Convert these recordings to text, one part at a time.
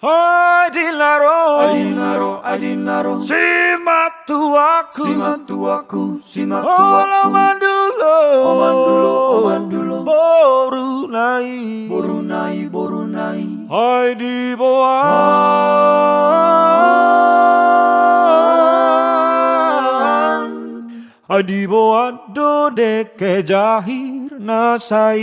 Adinaro, simak tuaku, Oman dulu, boru nai, hai di bawah, hai di bawah do deke jahir nasai.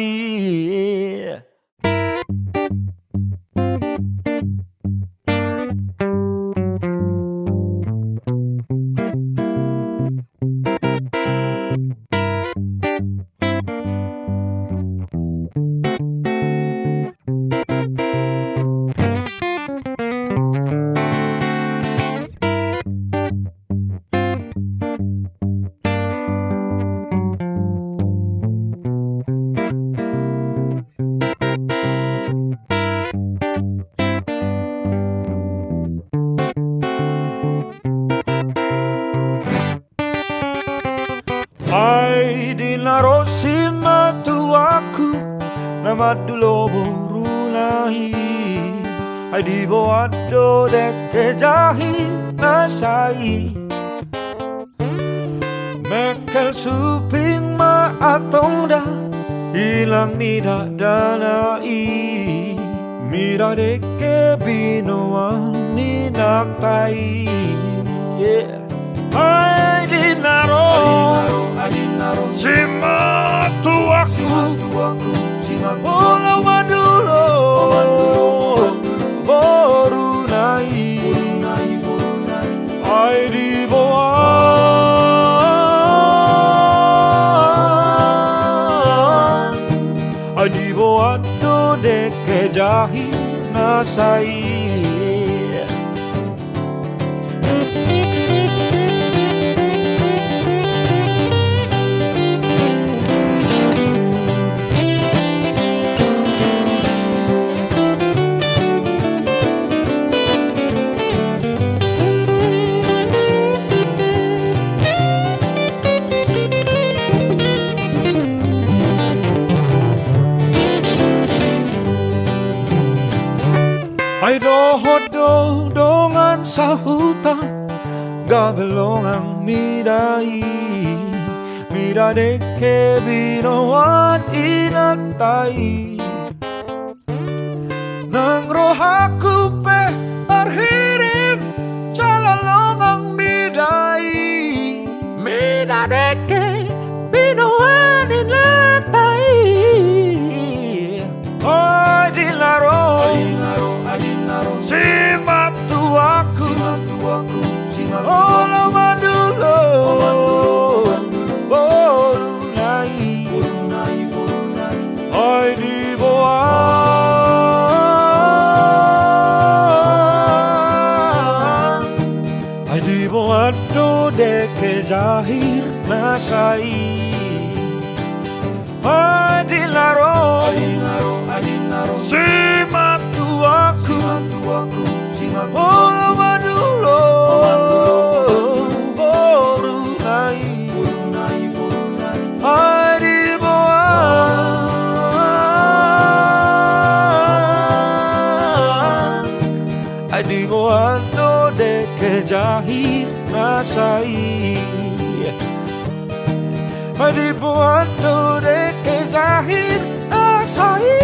Hai dinaro simak tuaku, nama dulu burunai. Hai di bawah do deke jahit nasai. Mekel suping ma atong da hilang nida danai. Mira deke binoan ni naktai. Yeah. Hai dinaro, simak tuaku, Oman dulu, boru nai, hai di bawah, hai di bawah do deke jahit nasai. Ay doho dongan sahuta gabelongang mirai mira deke binoan inaktai nang rohaku pe arhirim calalongang midai mira deke binoan inaktai. Ay dinaro, simak tuaku, Oman dulu, boru nai, hai di bawah, hai di bawah do deke jahir nasai. Hai dinaro, simak tuaku, Oman dulu, boru nai, hai di bawah, hai di bawah do deke jahit nasai. Hai di bawah do deke jahit nasai.